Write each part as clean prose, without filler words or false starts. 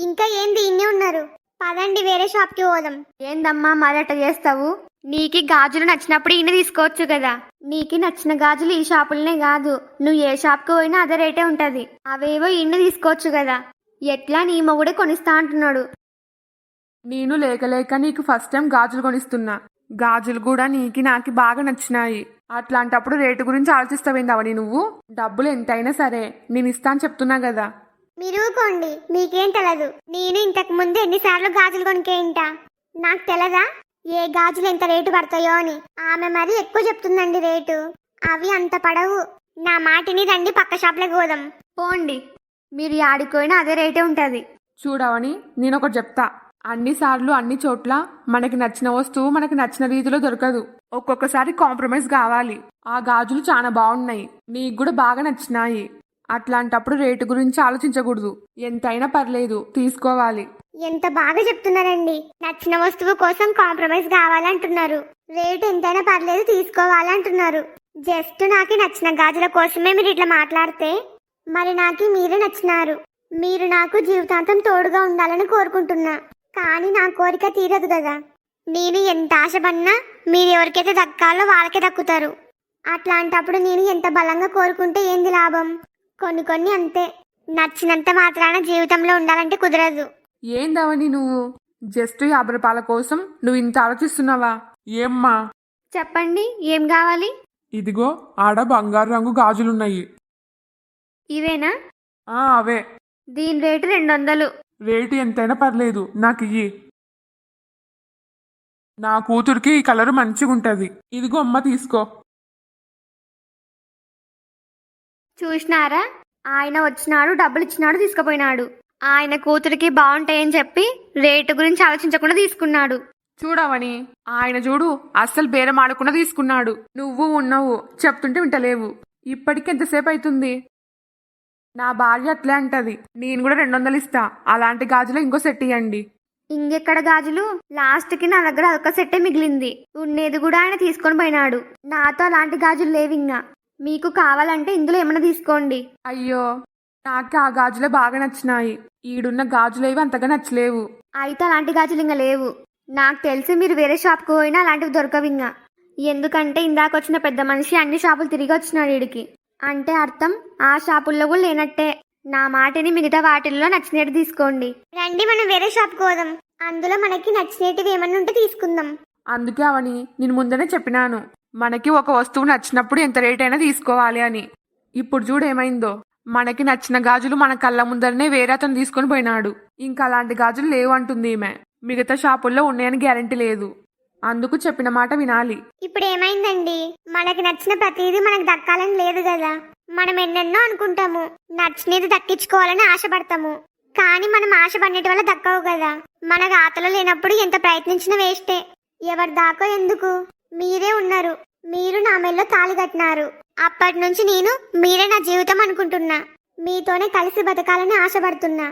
ఇంకా ఏంది ఇన్ని ఉన్నారు? పదండి వేరే షాప్కి పోదాం. ఏందమ్మా మరి అట్ట చేస్తావు? నీకి గాజులు నచ్చినప్పుడు ఇన్ని తీసుకోవచ్చు కదా. నీకి నచ్చిన గాజులు ఈ షాపులనే కాదు, నువ్వు ఏ షాప్కి పోయినా అదే రేటే ఉంటది. అవేవో ఇన్ని తీసుకోవచ్చు కదా. ఎట్లా నీ మొగుడే కొనిస్తా అంటున్నాడు. నేను లేక లేక నీకు ఫస్ట్ టైం గాజులు కొనిస్తున్నా. గాజులు కూడా నీకి నాకి బాగా నచ్చినాయి. అట్లాంటప్పుడు రేటు గురించి ఆలోచిస్తావేందవని నువ్వు? డబ్బులు ఎంతైనా సరే నేను ఇస్తాను చెప్తున్నా కదా. మీరు ఊరుకోండి, మీకేం తెలదు. నేను ఇంతకు ముందు ఎన్నిసార్లు గాజులు కొనికేంటా? నాకు తెలదా ఏ గాజులు ఎంత రేటు పడతాయో అని? ఆమె మరి ఎక్కువ చెప్తుందండి రేటు. అవి అంత పడవు. నా మాటిని రండి, పక్క షాప్లోకి పోదాం. పోండి, మీరు ఆడిపోయినా అదే రేటే ఉంటది. చూడవని నేనొకటి చెప్తా. అన్నిసార్లు అన్ని చోట్ల మనకి నచ్చిన వస్తువు మనకి నచ్చిన రీతిలో దొరకదు. ఒక్కొక్కసారి కాంప్రమైజ్ కావాలి. ఆ గాజులు చాలా బాగున్నాయి, నీకు కూడా బాగా నచ్చినాయి. అట్లాంటప్పుడు రేటు గురించి ఆలోచించకూడదు. ఎంతైనా పర్లేదు, తీసుకోవాలి. ఎంత బాగా చెప్తున్నారండి. నచ్చిన వస్తువు కోసం కాంప్రమైజ్ కావాలంటున్నారు. రేటు ఎంతైనా పర్లేదు, తీసుకోవాలంటున్నారు. జస్ట్ నాకు నచ్చిన గాజుల కోసమే మీరు ఇట్లా మాట్లాడితే మరి నాకు మీరే నచ్చినారు. మీరు నాకు జీవితాంతం తోడుగా ఉండాలని కోరుకుంటున్నా. కానీ నా కోరిక తీరదు కదా. నేను ఎంత ఆశపడినా మీరు ఎవరికైతే దక్కాలో వాళ్ళకే దక్కుతారు. అట్లాంటప్పుడు నేను ఎంత బలంగా కోరుకుంటే ఏంది లాభం? కొన్ని అంతే. నచ్చినంత మాత్రాన జీవితంలో ఉండాలంటే కుదరదు. ఏందవని నువ్వు జస్ట్ 50 రూపాయల కోసం నువ్వు ఇంత ఆలోచిస్తున్నావా? ఏమ్మా? చెప్పండి, ఏం కావాలి? ఇదిగో ఆడ బంగారు రంగు గాజులున్నాయి. ఇవేనా? అవే. దీని రేటు 200. రేటు ఎంతైనా పర్లేదు, నాకు ఇయ్యి. నా కూతురికి ఈ కలర్ మంచిగుంటది. ఇదిగో అమ్మ, తీసుకో. చూసినారా, ఆయన వచ్చినాడు, డబ్బులు ఇచ్చినాడు, తీసుకుపోయినాడు. ఆయన కూతురికి బాగుంటాయని చెప్పి రేటు గురించి ఆలోచించకుండా తీసుకున్నాడు. చూడవని ఆయన చూడు, అస్సలు బేరం ఆడకుండా తీసుకున్నాడు. నువ్వు ఉన్నావు, చెప్తుంటే వింటలేవు. ఇప్పటికి ఎంతసేపు అవుతుంది? నా భార్య అట్లే అంటది. నేను కూడా 200 ఇస్తా. అలాంటి గాజులు ఇంకో సెట్ ఇయ్యండి. ఇంకెక్కడ గాజులు? లాస్ట్ కి నా దగ్గర ఒక సెట్టే మిగిలింది. ఉన్నేది కూడా ఆయన తీసుకొని పోయినాడు. నాతో అలాంటి గాజులు లేవింగా. మీకు కావాలంటే ఇందులో ఏమైనా తీసుకోండి. అయ్యో, నాకు ఆ గాజులే బాగా నచ్చినాయి. ఈడున్న గాజులేవి అంతగా నచ్చలేవు. అయితే అలాంటి గాజులు ఇంకా లేవు. నాకు తెలిసి మీరు వేరే షాప్కి పోయినా అలాంటివి దొరకవు ఇంకా. ఎందుకంటే ఇందాక వచ్చిన పెద్ద మనిషి అన్ని షాపులు తిరిగి వచ్చినాడు ఈడికి. అంటే అర్థం ఆ షాపుల్లో కూడా లేనట్టే. నా మాటని మిగతా వాటిల్లో నచ్చినట్టు తీసుకోండి. రండి, మనం వేరే షాప్కి పోదాం. అందులో మనకి నచ్చినవి ఏమన్నా ఉంటే తీసుకుందాం. అందుకే అవని నేను ముందనే చెప్పినాను, మనకి ఒక వస్తువు నచ్చినప్పుడు ఎంత రేట్ అయినా తీసుకోవాలి అని. ఇప్పుడు చూడు ఏమైందో. మనకి నచ్చిన గాజులు మన కళ్ళ ముందరనే వేరే అతను తీసుకొని పోయినాడు. ఇంకా అలాంటి గాజులు లేవు అంటుంది ఈమె. మిగతా షాపుల్లో ఉన్నాయని గ్యారంటీ లేదు. అందుకు చెప్పిన మాట వినాలి. ఇప్పుడు ఏమైందండి? మనకి నచ్చిన ప్రతిదీ మనకు దక్కాలని లేదు కదా. మనం ఎన్నెన్నో అనుకుంటాము, నచ్చినది దక్కించుకోవాలని ఆశపడతాము. కానీ మనం ఆశపడినటి వల్ల దక్కవు కదా. మన ఆతలో లేనప్పుడు ఎంత ప్రయత్నించినా వేస్టే. ఎవరి దాకో ఎందుకు? మీరే ఉన్నారు, మీరు నా మెల్లో తాళి కట్టినారు. అప్పటి నుంచి నేను మీరే నా జీవితం అనుకుంటున్నా. మీతోనే కలిసి బతకాలని ఆశపడుతున్నా.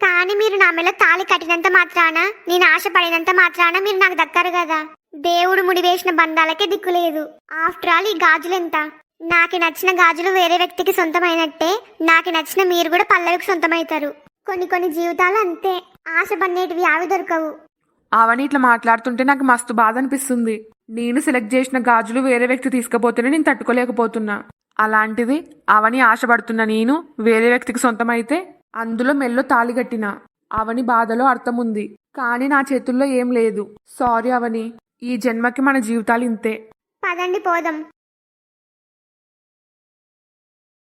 కానీ మీరు నా మెల్లో తాళి కట్టినంత మాత్రాన, నేను ఆశపడినంత మాత్రాన మీరు నాకు దక్కరు కదా. దేవుడు ముడివేసిన బంధాలకే దిక్కులేదు. ఆఫ్టర్ ఆల్ ఈ గాజులెంత? నాకు నచ్చిన గాజులు వేరే వ్యక్తికి సొంతమైనట్టే నాకు నచ్చిన మీరు కూడా పల్లవికి సొంతమవుతారు. కొన్ని జీవితాలు అంతే. ఆశపడినేటివి అవి దొరకవు. అవని ఇట్లా మాట్లాడుతుంటే నాకు మస్తు బాధ అనిపిస్తుంది. నేను సెలెక్ట్ చేసిన గాజులు వేరే వ్యక్తి తీసుకుపోతేనే నేను తట్టుకోలేకపోతున్నా. అలాంటిది అవని ఆశపడుతున్నా నేను వేరే వ్యక్తికి సొంతమైతే అందులో మెల్లో తాళిగట్టిన. అవని బాధలో అర్థం ఉంది, కానీ నా చేతుల్లో ఏం లేదు. సారీ అవని, ఈ జన్మకి మన జీవితాలు ఇంతే. పదండి పోదాం.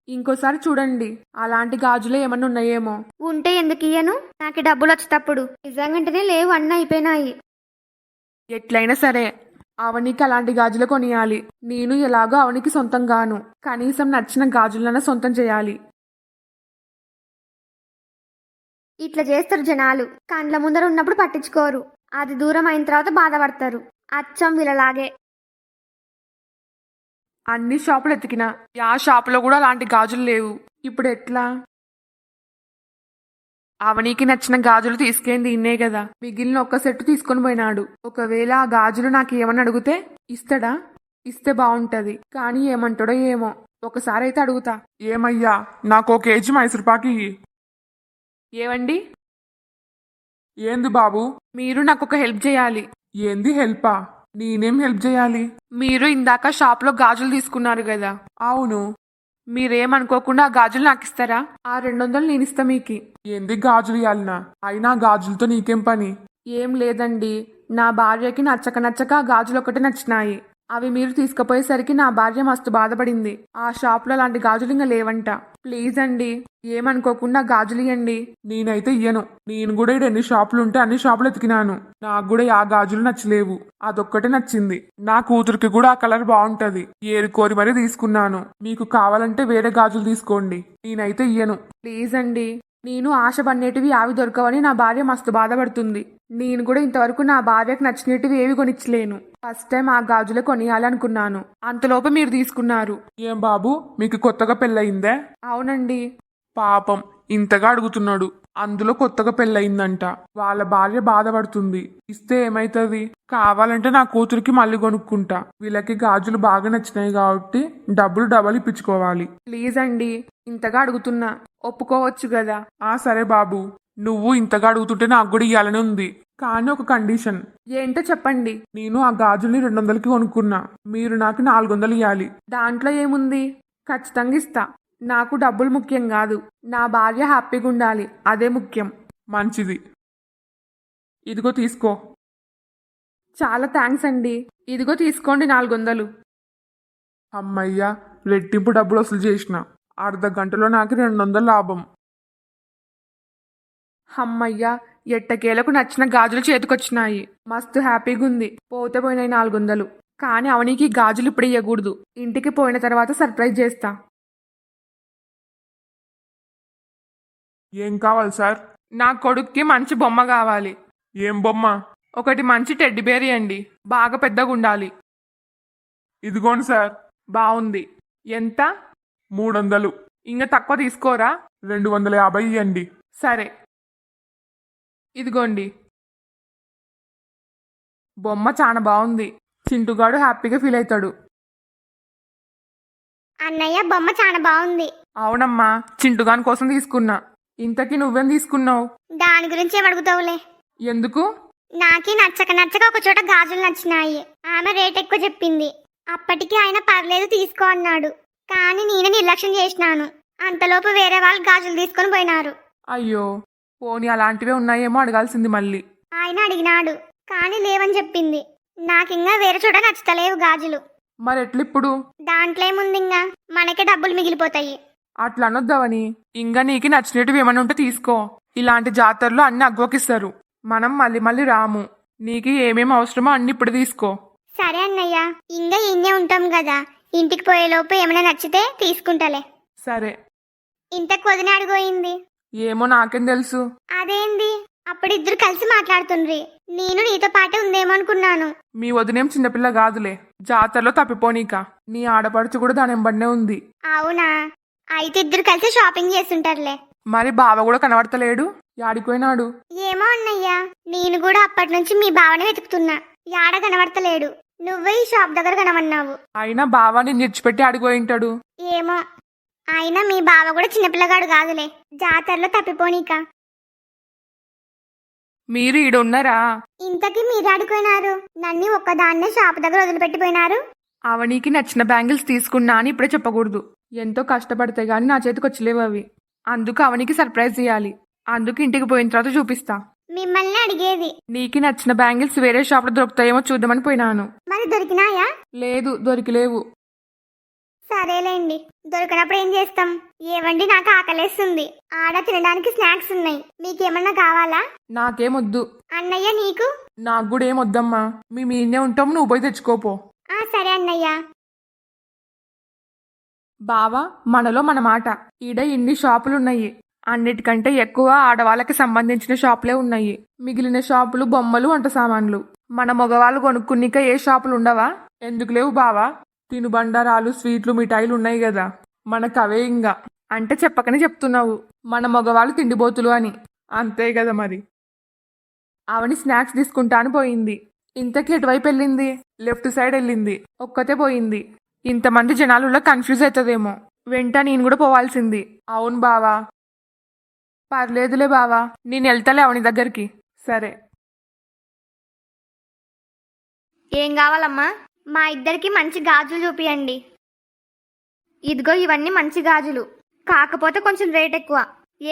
ఇంకోసారి చూడండి, అలాంటి గాజులే ఏమన్నా ఉన్నాయేమో. ఉంటే ఎందుకు ఇయ్యను? నాకు డబ్బులు వచ్చేటప్పుడు. నిజంగానే లేవు, అన్నీ అయిపోయినాయి. ఎట్లయినా సరే అవనికి అలాంటి గాజులు కొనియాలి. నేను ఎలాగో అవనికి సొంతం గాను, కనీసం నచ్చిన గాజులన్నా సొంతం చేయాలి. ఇట్లా చేస్తారు జనాలు. కండ్ల ముందర ఉన్నప్పుడు పట్టించుకోరు, అది దూరం అయిన తర్వాత బాధపడతారు. అచ్చం వీళ్ళలాగే. అన్ని షాపులు ఎతికినా ఆ షాపులో కూడా అలాంటి గాజులు లేవు. ఇప్పుడు ఎట్లా? అవనికి నచ్చిన గాజులు తీసుకెళ్ళి ఇన్నే కదా. మిగిలిన ఒక్క సెట్ తీసుకొని పోయినాడు. ఒకవేళ ఆ గాజులు నాకు ఏమని అడిగితే ఇస్తాడా? ఇస్తే బాగుంటది, కానీ ఏమంటాడో ఏమో. ఒకసారి అయితే అడుగుతా. ఏమయ్యా, నాకు 1 కేజీ మైసూర్ పాక్ ఇయ్యి. ఏవండి? ఏంది బాబు? మీరు నాకు ఒక హెల్ప్ చేయాలి. ఏంది హెల్పా? నేనేం హెల్ప్ చేయాలి? మీరు ఇందాక షాప్లో గాజులు తీసుకున్నారు కదా, అవును. మీరేమనుకోకుండా ఆ గాజులు నాకు ఇస్తారా? ఆ 200 నేను ఇస్తా మీకి. ఏంది గాజులు ఇవ్వాలనా? అయినా గాజులతో నీకేం పని? ఏం లేదండి, నా భార్యకి నచ్చక ఆ గాజులు ఒకటి నచ్చినాయి. అవి మీరు తీసుకుపోయేసరికి నా భార్య మస్తు బాధపడింది. ఆ షాప్లో అలాంటి గాజులు ఇంకా లేవంట. ప్లీజ్ అండి, ఏమనుకోకుండా గాజులు ఇవ్వండి. నేనైతే ఇయ్యను. నేను కూడా ఇక్కడ ఎన్ని షాపులు ఉంటే అన్ని షాపులు ఎతికినాను. నాకు కూడా ఆ గాజులు నచ్చలేవు. అదొక్కటే నచ్చింది. నా కూతురికి కూడా ఆ కలర్ బాగుంటది. ఏరుకోరి మరీ తీసుకున్నాను. మీకు కావాలంటే వేరే గాజులు తీసుకోండి. నేనైతే ఇయ్యను. ప్లీజ్ అండి, నేను ఆశపడినటివి అవి దొరకవని నా భార్య మస్తు బాధపడుతుంది. నేను కూడా ఇంతవరకు నా భార్యకు నచ్చినటివి ఏవి కొనిచ్చలేను. ఫస్ట్ టైం ఆ గాజులే కొనియాలనుకున్నాను, అంతలోపు మీరు తీసుకున్నారు. ఏం బాబు, మీకు కొత్తగా పెళ్ళయిందే? అవునండి. పాపం ఇంతగా అడుగుతున్నాడు. అందులో కొత్తగా పెళ్ళయిందంట. వాళ్ళ భార్య బాధపడుతుంది. ఇస్తే ఏమైతుంది? కావాలంటే నా కూతురికి మళ్ళీ కొనుక్కుంటా. వీళ్ళకి గాజులు బాగా నచ్చినాయి కాబట్టి డబ్బులు డబల్ ఇప్పించుకోవాలి. ప్లీజ్ అండి, ఇంతగా అడుగుతున్నా, ఒప్పుకోవచ్చు కదా? సరే బాబు, నువ్వు ఇంతగా అడుగుతుంటే నాకు కూడా ఇయ్యాలని ఉంది. కానీ ఒక కండిషన్. ఏంటో చెప్పండి. నేను ఆ గాజుల్ని 200కి కొనుక్కున్నా. మీరు నాకు 400 ఇవ్వాలి. దాంట్లో ఏముంది, ఖచ్చితంగా ఇస్తా. నాకు డబ్బులు ముఖ్యం కాదు, నా భార్య హ్యాపీగా ఉండాలి, అదే ముఖ్యం. మంచిది, ఇదిగో తీసుకో. చాలా థ్యాంక్స్ అండి. ఇదిగో తీసుకోండి 400. అమ్మయ్యా, రెట్టింపు డబ్బులు వసూలు చేసిన. అర్ధ గంటలో నాకు 200 లాభం. అమ్మయ్యా, ఎట్టకేలకు నచ్చిన గాజులు చేతికొచ్చినాయి. మస్తు హ్యాపీగా ఉంది. పోతే పోయినాయి 400. కానీ అవనికి గాజులు ఇప్పుడు ఇవ్వకూడదు. ఇంటికి పోయిన తర్వాత సర్ప్రైజ్ చేస్తా. ఏం కావాలి సార్? నా కొడుక్కి మంచి బొమ్మ కావాలి. ఏం బొమ్మ? ఒకటి మంచి టెడ్డి బేరీ అండి, బాగా పెద్దగా ఉండాలి. ఇదిగోండి సార్. బాగుంది. ఎంత? 300. ఇంకా తక్కువ తీసుకోరా? 250 ఇవ్వండి. సరే, ఇదిగోండి. బొమ్మ చాలా బాగుంది. చింటుగాడు హ్యాపీగా ఫీల్ అవుతాడు. అన్నయ్య బొమ్మ చాలా బాగుంది. అవునమ్మా, చింటుగాని కోసం తీసుకున్నా. ఇంతకీ నువ్వేం తీసుకున్నావు? దాని గురించి ఏం అడుగుతావులే. ఎందుకు? నాకి నచ్చక ఒక చోట గాజులు నచ్చినాయి. ఆమె రేట్ ఎక్కువ చెప్పింది. అప్పటికి ఆయన పర్లేదు తీసుకో అన్నాడు. కానీ నేను నిర్లక్ష్యం చేసినాను. అంతలోపు వేరే వాళ్ళు గాజులు తీసుకొని పోయినారు. అయ్యో, పోనీ అలాంటివే ఉన్నాయేమో అడగాల్సింది మళ్ళీ. ఆయన అడిగినాడు, కానీ లేవని చెప్పింది. నాకింగా వేరే చోట నచ్చుతలేవు గాజులు. మరెట్లిప్పుడు? దాంట్లో ఏముందింగా, మనకే డబ్బులు మిగిలిపోతాయి. అట్లా అనొద్దావని. ఇంకా నీకు నచ్చినట్టువి ఏమైనా ఉంటే తీసుకో. ఇలాంటి జాతరలో అన్ని అగ్గోకిస్తారు. మనం మళ్ళీ రాము. నీకు ఏమేమి అవసరమో అన్ని ఇప్పుడు తీసుకో. సరే అన్నయ్య, ఇంకా ఇన్నే ఉంటాం కదా, ఇంటికి పోయేలోపు ఏమైనా నచ్చితే తీసుకుంటాలే. సరే. ఇంతకు వదిన అడిగోయింది. ఏమో నాకేం తెలుసు. అదేంది, అప్పుడు ఇద్దరు కలిసి మాట్లాడుతుండ్రి. నేను నీతో పాటే ఉందేమో అనుకున్నాను. మీ వదినేం చిన్నపిల్ల కాదులే, జాతరలో తప్పిపోనీక. నీ ఆడపడుచు కూడా దాని వెంబడినే ఉంది. అవునా? అయితే ఇద్దరు కలిసి షాపింగ్ చేస్తుంటారులే. మరి బావ కూడా కనబడతలేడు, యాడిపోయినాడు? ఏమో అన్నయ్య, నేను కూడా అప్పటి నుంచి మీ బావనే వెతుకుతున్నా. యాడ కనబడతలేడు. నువ్వే ఈ షాప్ దగ్గర కనబడినావు. అయినా బావ నిన్ను విడిచిపెట్టి అడిగిపోయింటాడు. ఏమో, అయినా మీ బావ కూడా చిన్నపిల్లగాడు కాదులే, జాతరలో తప్పిపోనీక. మీరు ఈడ ఉన్నారా? ఇంతకీ మీరు అడిగిపోయినారు. నన్ను ఒక్కదాన్నే షాప్ దగ్గర వదిలిపెట్టిపోయినారు. అవనీకి నచ్చిన బ్యాంగిల్స్ తీసుకున్నా అని ఇప్పుడే చెప్పకూడదు. ఎంతో కష్టపడితే గాని నా చేతికి వచ్చలేవు అవి. అందుకు అవనికి సర్ప్రైజ్ చేయాలి. అందుకు ఇంటికి పోయిన తర్వాత చూపిస్తా. మిమ్మల్ని అడిగేది. నీకు నచ్చిన బ్యాంగిల్స్ వేరే షాప్ లో దొరుకుతాయేమో చూద్దామని పోయినాను. మరి దొరికినాయా? లేదు, దొరికిలేవు. సరేలేండి, దొరికినప్పుడు ఏం చేస్తాం. ఏవండి, నాకు ఆకలేస్తుంది. ఆడ తినడానికి స్నాక్స్ ఉన్నాయి, మీకేమన్నా కావాలా? నాకేమొద్దు. అన్నయ్య నీకు? నాకు కూడా ఏమొద్దమ్మా. మేము ఈయనే ఉంటాం, నువ్వు పోయి తెచ్చుకోపో. సరే అన్నయ్య. బావా, మనలో మన మాట. ఈడ ఇన్ని షాపులున్నాయి. అన్నిటికంటే ఎక్కువ ఆడవాళ్ళకి సంబంధించిన షాపులే ఉన్నాయి. మిగిలిన షాపులు బొమ్మలు, వంట సామాన్లు. మన మగవాళ్ళు కొనుక్కునిక ఏ షాపులు ఉండవా? ఎందుకు లేవు బావా? తినుబండారాలు, స్వీట్లు, మిఠాయిలు ఉన్నాయి కదా, మనకు అవే. ఇంకా అంటే చెప్పకనే చెప్తున్నావు, మన మగవాళ్ళు తిండిబోతులు అని. అంతే కదా మరి. అవని స్నాక్స్ తీసుకుంటా అని పోయింది. ఇంతకీ ఎటువైపు వెళ్ళింది? లెఫ్ట్ సైడ్ వెళ్ళింది. ఒక్కతే పోయింది. ఇంతమంది జనాలలో కన్ఫ్యూజ్ అవుతుందేమో. వెంట నేను కూడా పోవాల్సింది. అవును బావా. పర్లేదులే బావా, నేను వెళ్తాలే అవని దగ్గరికి. సరే. ఏం కావాలమ్మా? మా ఇద్దరికి మంచి గాజులు చూపియండి. ఇదిగో ఇవన్నీ మంచి గాజులు, కాకపోతే కొంచెం రేట్ ఎక్కువ.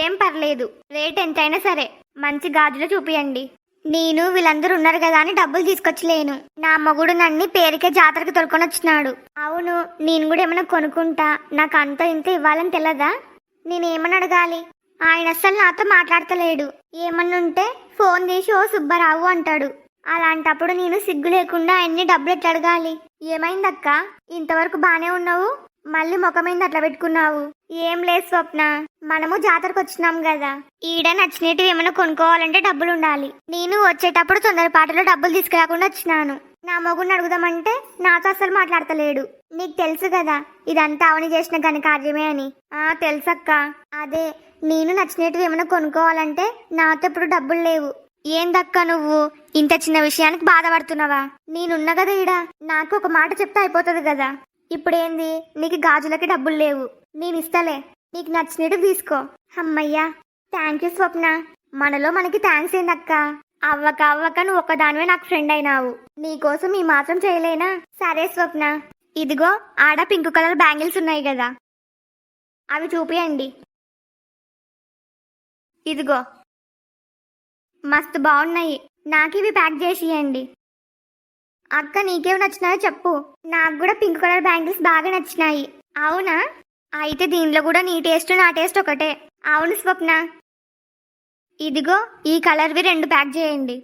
ఏం పర్లేదు, రేట్ ఎంతైనా సరే మంచి గాజులు చూపియండి. నేను వీళ్ళందరూ ఉన్నారు కదా అని డబ్బులు తీసుకొచ్చలేను. నా మొగుడు నన్ను పేరుకే జాతరకు తొలుకొని వచ్చినాడు. అవును, నేను కూడా ఏమైనా కొనుక్కుంటా, నాకు అంత ఇంత ఇవ్వాలని తెలదా? నేనేమని అడగాలి? ఆయన అస్సలు నాతో మాట్లాడతలేడు. ఏమన్నుంటే ఫోన్ చేసి ఓ సుబ్బారావు అంటాడు. అలాంటప్పుడు నేను సిగ్గు లేకుండా ఆయన్ని డబ్బులు ఎట్లా అడగాలి? ఏమైందక్క, ఇంతవరకు బానే ఉన్నావు, మళ్ళీ ముఖమైంది అట్లా పెట్టుకున్నావు? ఏం లేదు స్వప్న, మనము జాతరకు వచ్చినాం కదా, ఈడ నచ్చినట్టు ఏమైనా కొనుక్కోవాలంటే డబ్బులు ఉండాలి. నేను వచ్చేటప్పుడు తొందరపాటులో డబ్బులు తీసుకురాకుండా వచ్చినాను. నా మొగుడిని అడుగుదామంటే నాతో అసలు మాట్లాడతలేడు. నీకు తెలుసు కదా ఇదంతా అవని చేసిన ఘనకార్యమే అని. తెలుసక్క. అదే, నేను నచ్చినట్టు ఏమైనా కొనుక్కోవాలంటే నాతో ఇప్పుడు డబ్బులు లేవు. ఏందక్క నువ్వు ఇంత చిన్న విషయానికి బాధపడుతున్నావా? నేనున్నా కదా ఈడ, నాకు ఒక మాట చెప్తే అయిపోతుంది కదా. ఇప్పుడేంది, నీకు గాజులకి డబ్బులు లేవు, నేను ఇస్తలే, నీకు నచ్చినట్టు తీసుకో. అమ్మయ్యా, థ్యాంక్ యూ స్వప్న. మనలో మనకి థ్యాంక్స్ ఏందక్క? అవ్వక నువ్వు ఒక్కదానివే నాకు ఫ్రెండ్ అయినావు, నీకోసం ఈ మాత్రం చేయలేనా? సరే స్వప్న, ఇదిగో ఆడ పింక్ కలర్ బ్యాంగిల్స్ ఉన్నాయి కదా, అవి చూపియండి. ఇదిగో, మస్తు బాగున్నాయి, నాకు ఇవి ప్యాక్ చేసి ఇవ్వండి. అక్క నీకేమి నచ్చినాయో చెప్పు, నాకు కూడా పింక్ కలర్ బ్యాంగిల్స్ బాగా నచ్చినాయి. అవునా? అయితే దీనిలో కూడా నీ టేస్ట్ నా టేస్ట్ ఒకటే. అవును స్వప్న, ఇదిగో ఈ కలర్వి 2 ప్యాక్ చేయండి.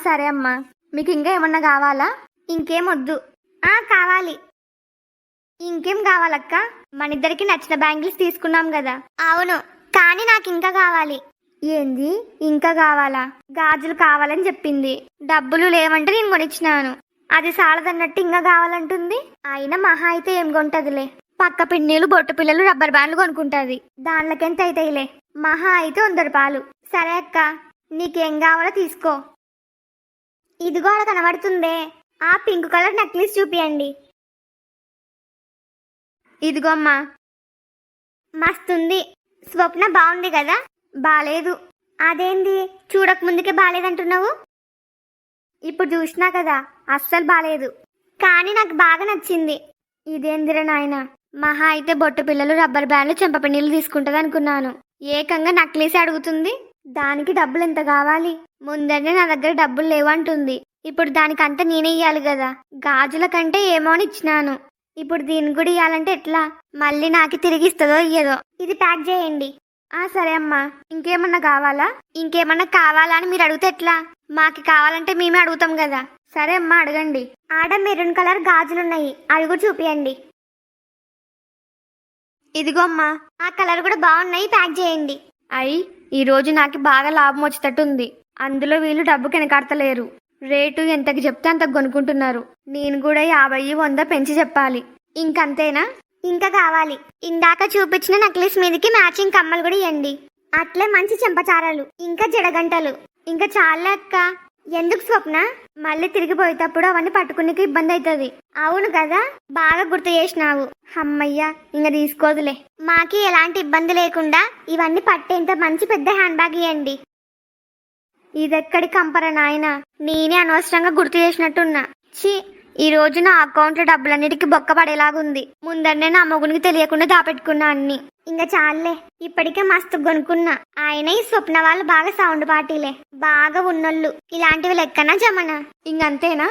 సరే అమ్మా. మీకు ఇంకా ఏమన్నా కావాలా? ఇంకేం వద్దు. కావాలి. ఇంకేం కావాలక్క? మనిద్దరికి నచ్చిన బ్యాంగిల్స్ తీసుకున్నాం కదా. అవును, కానీ నాకు ఇంకా కావాలి. ఏంది ఇంకా కావాలా? గాజులు కావాలని చెప్పింది, డబ్బులు లేవంటే నేను కొనిచ్చినాను. అది సాలదన్నట్టు ఇంకా కావాలంటుంది. అయినా మహా అయితే ఏం కొంటదిలే, పక్క పిన్నీలు బొట్టు పిల్లలు రబ్బర్ బ్యాండ్లు కొనుక్కుంటది, దానిలకెంత అయితాయిలే, మహా అయితే 100 రూపాయలు. సరే అక్క, నీకేం కావాలో తీసుకో. ఇదిగో అలా కనబడుతుందే, ఆ పింక్ కలర్ నెక్లెస్ చూపియండి. ఇదిగో అమ్మా. మస్తుంది. స్వప్న బాగుంది కదా? బాలేదు. అదేంది, చూడక ముందుకే బాలేదంటున్నావు? ఇప్పుడు చూసినా కదా, అస్సలు బాలేదు. కానీ నాకు బాగా నచ్చింది. ఇదేందిరా నాయన, మహా అయితే బొట్టు పిల్లలు రబ్బర్ బ్యాండ్లు చెంపపిన్నీళ్ళు తీసుకుంటది అనుకున్నాను. ఏకంగా నక్లీస్ అడుగుతుంది. దానికి డబ్బులు ఎంత కావాలి? ముందరనే నా దగ్గర డబ్బులు లేవు అంటుంది. ఇప్పుడు దానికంతా నేనే ఇయ్యాలి కదా. గాజుల కంటే ఏమో అని ఇచ్చినాను, ఇప్పుడు దీన్ని కూడా ఇయ్యాలంటే ఎట్లా? మళ్ళీ నాకు తిరిగి ఇస్తుందో ఇయ్యదో. ఇది ప్యాక్ చేయండి. సరే అమ్మా. ఇంకేమన్నా కావాలా? ఇంకేమన్నా కావాలా అని మీరు అడిగితే ఎట్లా? మాకి కావాలంటే మేమే అడుగుతాం కదా. సరే అమ్మా, అడగండి. ఆడ మెరూన్ కలర్ గాజులున్నాయి, అవి కూడా చూపియండి. ఇదిగో అమ్మా. ఆ కలర్ కూడా బాగున్నాయి, ప్యాక్ చేయండి. ఈ రోజు నాకు బాగా లాభం వచ్చేటట్టుంది. అందులో వీళ్ళు డబ్బు వెనకాడతలేరు, రేటు ఎంతకి చెప్తే అంతకు కొనుక్కుంటున్నారు. నేను కూడా 50, 100 పెంచి చెప్పాలి. ఇంకంతేనా? ఇంకా కావాలి. ఇందాక చూపించిన నెక్లెస్ మీదకి మ్యాచింగ్ కమ్మలు కూడా ఇవ్వండి. అట్లే మంచి చెంపచారాలు, ఇంకా జడగంటలు. ఇంకా చాలా అక్క. ఎందుకు స్వప్న? మళ్ళీ తిరిగి పోయేటప్పుడు అవన్నీ పట్టుకునేకి ఇబ్బంది అవుతుంది. అవును కదా, బాగా గుర్తు చేసినావు. అమ్మయ్యా, ఇంకా తీసుకోదులే. మాకి ఎలాంటి ఇబ్బంది లేకుండా ఇవన్నీ పట్టేంత మంచి పెద్ద హ్యాండ్ బ్యాగ్ ఇవ్వండి. ఇదెక్కడి కంపర నాయన, నేనే అనవసరంగా గుర్తు చేసినట్టున్నా. ఛీ, ఈ రోజు నా అకౌంట్ లో డబ్బులన్నిటికీ బొక్క పడేలాగుంది. ముందరనే నా మొగునికి తెలియకుండా దాపెట్టుకున్నా అన్ని. ఇంకా చాలే, ఇప్పటికే మస్తు కొనుక్కున్నా. ఆయన ఈ స్వప్న వాళ్ళు బాగా సౌండ్ పార్టీలే, బాగా ఉన్నోళ్ళు. ఇలాంటివి లెక్కనా జమనా? ఇంకంతేనా?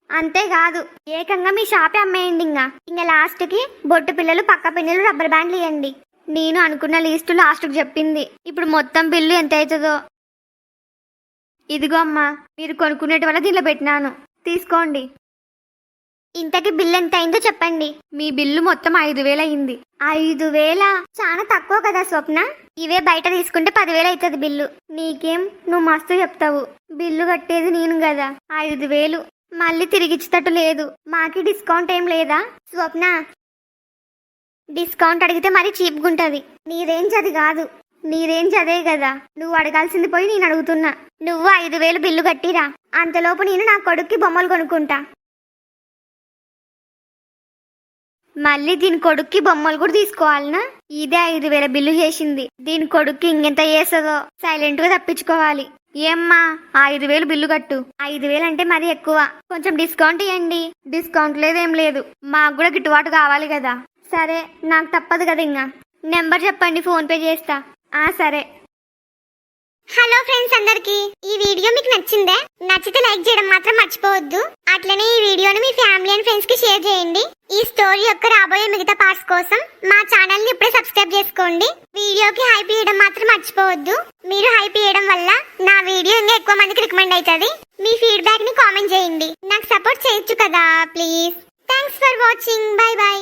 అంతేకాదు, ఏకంగా మీ షాపే అమ్మేయండి. ఇంకా లాస్ట్ కి బొట్టు పిల్లలు, పక్క పిల్లలు, రబ్బర్ బ్యాండ్లు ఇవ్వండి. నేను అనుకున్న లిస్టు లాస్ట్ కు చెప్పింది. ఇప్పుడు మొత్తం బిల్లు ఎంత అవుతుందో? ఇదిగో అమ్మా, మీరు కొనుక్కునేటి వల్ల దీనిలో పెట్టినాను, తీసుకోండి. ఇంతకి బిల్లు ఎంత అయిందో చెప్పండి. మీ బిల్లు మొత్తం 5,000 అయింది. 5,000? చాలా తక్కువ కదా స్వప్న. ఇవే బయట తీసుకుంటే 10,000 అవుతుంది బిల్లు. నీకేం, నువ్వు మస్తు చెప్తావు. బిల్లు కట్టేది నేను కదా. 5,000 మళ్ళీ తిరిగిచ్చేటట్టు లేదు. మాకి డిస్కౌంట్ ఏం లేదా? స్వప్న, డిస్కౌంట్ అడిగితే మరి చీప్గా ఉంటది. నీ రేంజ్ అది కాదు. నీ రేంజ్ అదే కదా, నువ్వు అడగాల్సింది పోయి నేను అడుగుతున్నా. నువ్వు 5,000 బిల్లు కట్టిరా, అంతలోపు నేను నా కొడుక్కి బొమ్మలు కొనుక్కుంటా. మళ్ళీ దీని కొడుక్కి బొమ్మలు కూడా తీసుకోవాలనా? ఇదే 5,000 బిల్లు చేసింది. దీని కొడుక్కి ఇంకెంత చేస్తుందో, సైలెంట్ గా తప్పించుకోవాలి. ఏమ్మా 5,000 బిల్లు కట్టు. 5,000 అంటే మరీ ఎక్కువ, కొంచెం డిస్కౌంట్ ఇవ్వండి. డిస్కౌంట్ లేదేం లేదు, మాకు కూడా గిట్టుబాటు కావాలి కదా. సరే, నాకు తప్పదు కదా. ఇంకా నెంబర్ చెప్పండి, ఫోన్ పే చేస్తా. సరే. హలో ఫ్రెండ్స్ అందరికి, ఈ వీడియో మీకు నచ్చిందే? నచ్చితే లైక్ చేయడం మాత్రం మర్చిపోవద్దు. అట్లనే ఈ వీడియోని మీ ఫ్యామిలీ అండ్ ఫ్రెండ్స్ కి షేర్ చేయండి. ఈ స్టోరీ యొక్క రాబోయే మిగతా పార్ట్స్ కోసం మా ఛానల్ ని ఇప్పుడే సబ్స్క్రైబ్ చేసుకోండి. వీడియోకి హైప్ ఇవ్వడం మాత్రం మర్చిపోవద్దు. మీరు హైప్ ఇవ్వడం వల్ల నా వీడియో ఇంకా ఎక్కువ మందికి రికమెండ్ అవుతుంది. మీ ఫీడ్బ్యాక్ ని కామెంట్ చేయండి. నాకు సపోర్ట్ చేయొచ్చు కదా please. Thanks for watching. By by.